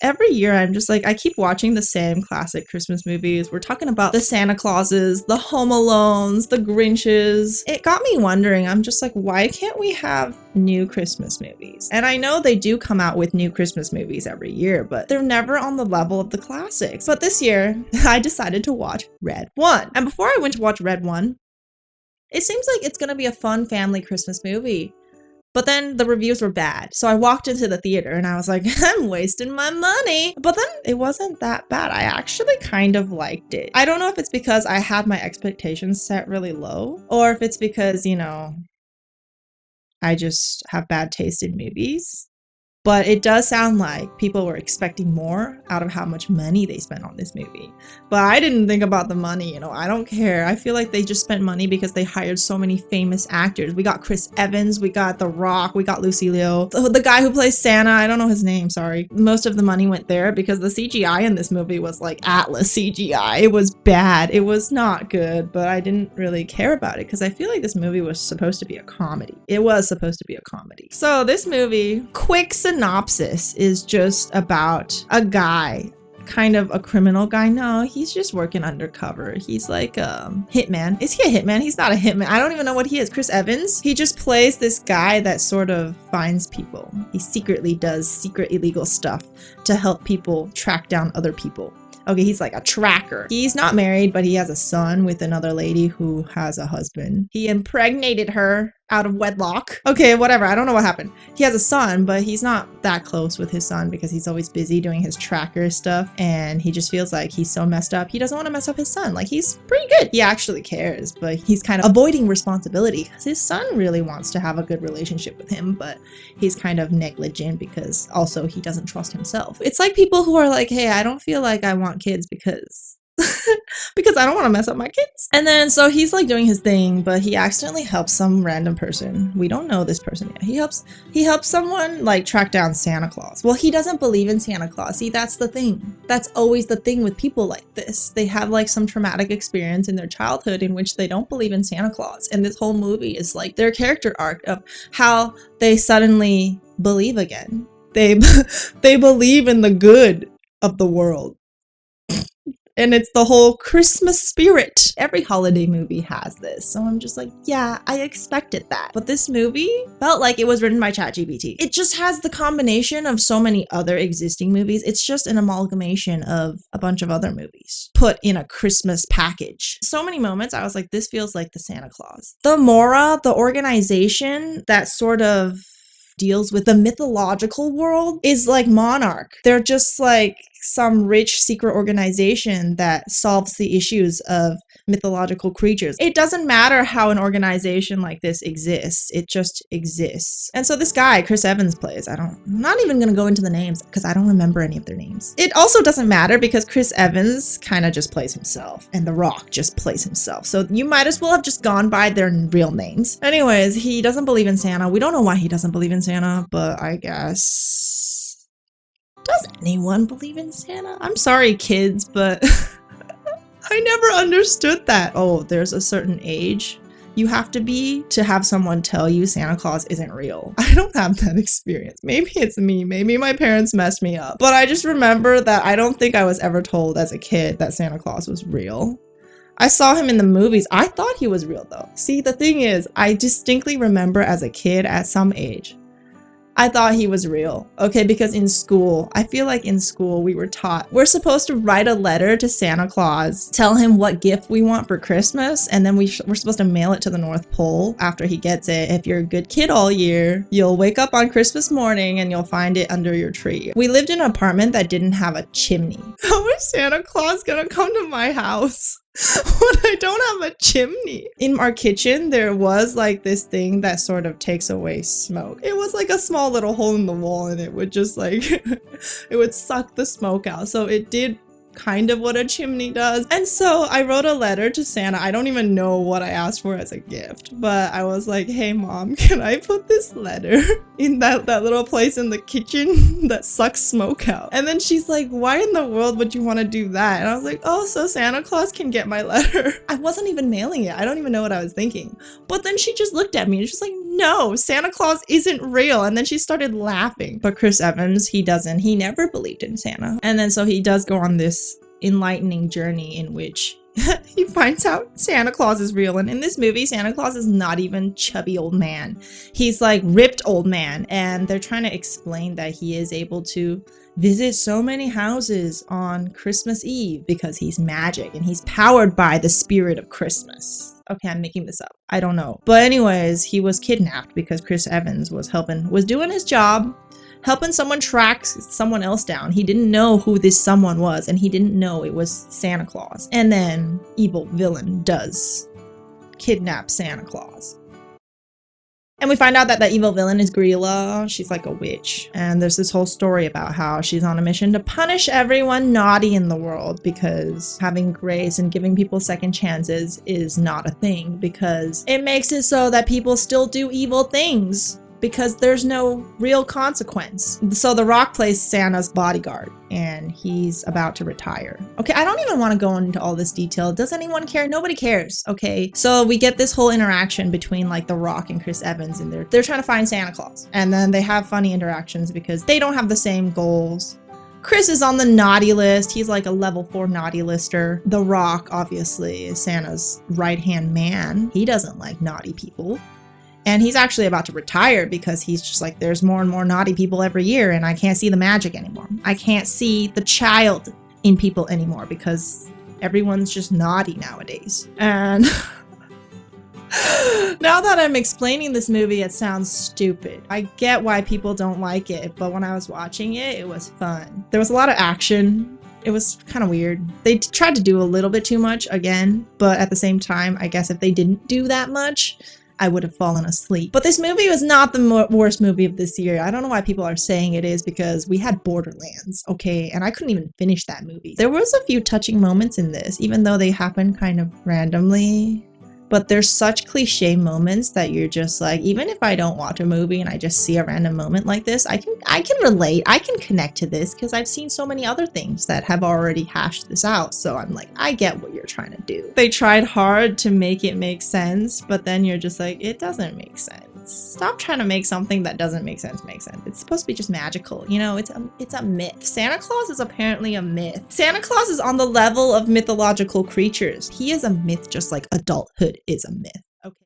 every year I'm just like, I keep watching the same classic Christmas movies. We're talking about the Santa Clauses, the Home Alones, the Grinches. It got me wondering, I'm just like, why can't we have new Christmas movies? And I know they do come out with new Christmas movies every year, but they're never on the level of the classics. But this year, I decided to watch Red One. And before I went to watch Red One, it seems like it's gonna be a fun family Christmas movie. But then the reviews were bad. So I walked into the theater and I was like, I'm wasting my money. But then it wasn't that bad. I actually kind of liked it. I don't know if it's because I had my expectations set really low or if it's because, you know, I just have bad taste in movies. But it does sound like people were expecting more out of how much money they spent on this movie. But I didn't think about the money, you know, I don't care. I feel like they just spent money because they hired so many famous actors. We got Chris Evans, we got The Rock, we got Lucy Liu. The guy who plays Santa, I don't know his name, sorry. Most of the money went there because the CGI in this movie was like Atlas CGI. It was bad. It was not good, but I didn't really care about it because I feel like this movie was supposed to be a comedy. It was supposed to be a comedy. So this movie, quick synopsis, is just about a guy, kind of a criminal guy. No, he's just working undercover. He's like a hitman. Is he a hitman? He's not a hitman. I don't even know what he is. Chris Evans? He just plays this guy that sort of finds people. He secretly does secret illegal stuff to help people track down other people. Okay, he's like a tracker. He's not married, but he has a son with another lady who has a husband. He impregnated her out of wedlock. Okay, whatever. I don't know what happened. He has a son, but he's not that close with his son because he's always busy doing his tracker stuff. And he just feels like he's so messed up. He doesn't want to mess up his son. Like, he's pretty good. He actually cares, but he's kind of avoiding responsibility because his son really wants to have a good relationship with him, but he's kind of negligent because also he doesn't trust himself. It's like people who are like, hey, I don't feel like I want kids because because I don't want to mess up my kids. And then so he's like doing his thing, but he accidentally helps some random person. We don't know this person yet. He helps someone like track down Santa Claus. Well, he doesn't believe in Santa Claus. See, that's the thing. That's always the thing with people like this. They have like some traumatic experience in their childhood in which they don't believe in Santa Claus. And this whole movie is like their character arc of how they suddenly believe again. They believe in the good of the world. And it's the whole Christmas spirit. Every holiday movie has this. So I'm just like, yeah, I expected that. But this movie felt like it was written by ChatGPT. It just has the combination of so many other existing movies. It's just an amalgamation of a bunch of other movies put in a Christmas package. So many moments I was like, this feels like the Santa Claus. The Mora, the organization that sort of deals with the mythological world, is like Monarch. They're just like some rich secret organization that solves the issues of mythological creatures. It doesn't matter how an organization like this exists. It just exists. And so this guy, Chris Evans, plays, I'm not even going to go into the names because I don't remember any of their names. It also doesn't matter because Chris Evans kind of just plays himself and The Rock just plays himself. So you might as well have just gone by their real names. Anyways, he doesn't believe in Santa. We don't know why he doesn't believe in Santa, but I guess... Does anyone believe in Santa? I'm sorry, kids, but I never understood that. Oh, there's a certain age you have to be to have someone tell you Santa Claus isn't real. I don't have that experience. Maybe it's me. Maybe my parents messed me up. But I just remember that I don't think I was ever told as a kid that Santa Claus was real. I saw him in the movies. I thought he was real though. See, the thing is, I distinctly remember as a kid at some age, I thought he was real, okay? Because in school, I feel like in school we were taught we're supposed to write a letter to Santa Claus, tell him what gift we want for Christmas, and then we're supposed to mail it to the North Pole after he gets it. If you're a good kid all year, you'll wake up on Christmas morning and you'll find it under your tree. We lived in an apartment that didn't have a chimney. How is Santa Claus gonna come to my house when I don't have a chimney? In our kitchen, there was like this thing that sort of takes away smoke. It was like a small little hole in the wall and it would just like, it would suck the smoke out. So it did kind of what a chimney does. And so I wrote a letter to Santa. I don't even know what I asked for as a gift, but I was like, hey mom, can I put this letter in that little place in the kitchen that sucks smoke out? And then she's like, why in the world would you want to do that? And I was like, oh, so Santa Claus can get my letter. I wasn't even mailing it. I don't even know what I was thinking. But then she just looked at me and she's like, no, Santa Claus isn't real. And then she started laughing. But Chris Evans, he never believed in Santa. And then so he does go on this enlightening journey in which he finds out Santa Claus is real. And in this movie, Santa Claus is not even chubby old man. He's like ripped old man. And they're trying to explain that he is able to visit so many houses on Christmas Eve because he's magic and he's powered by the spirit of Christmas. Okay, I'm making this up. I don't know. But anyways, he was kidnapped because Chris Evans was doing his job, helping someone track someone else down. He didn't know who this someone was, and he didn't know it was Santa Claus. And then evil villain does kidnap Santa Claus. And we find out that the evil villain is Grilla. She's like a witch. And there's this whole story about how she's on a mission to punish everyone naughty in the world because having grace and giving people second chances is not a thing because it makes it so that people still do evil things because there's no real consequence. So The Rock plays Santa's bodyguard and he's about to retire. Okay, I don't even want to go into all this detail. Does anyone care? Nobody cares, okay? So we get this whole interaction between like The Rock and Chris Evans and they're trying to find Santa Claus. And then they have funny interactions because they don't have the same goals. Chris is on the naughty list. He's like a level 4 naughty lister. The Rock, obviously, is Santa's right-hand man. He doesn't like naughty people. And he's actually about to retire because he's just like, there's more and more naughty people every year and I can't see the magic anymore. I can't see the child in people anymore because everyone's just naughty nowadays. And now that I'm explaining this movie, it sounds stupid. I get why people don't like it, but when I was watching it, it was fun. There was a lot of action. It was kind of weird. They tried to do a little bit too much again, but at the same time, I guess if they didn't do that much, I would have fallen asleep. But this movie was not the worst movie of this year. I don't know why people are saying it is because we had Borderlands, okay? And I couldn't even finish that movie. There was a few touching moments in this, even though they happened kind of randomly. But there's such cliche moments that you're just like, even if I don't watch a movie and I just see a random moment like this, I can relate. I can connect to this because I've seen so many other things that have already hashed this out. So I'm like, I get what you're trying to do. They tried hard to make it make sense, but then you're just like, it doesn't make sense. Stop trying to make something that doesn't make sense make sense. It's supposed to be just magical. You know, it's a myth. Santa Claus is apparently a myth. Santa Claus is on the level of mythological creatures. He is a myth just like adulthood is a myth.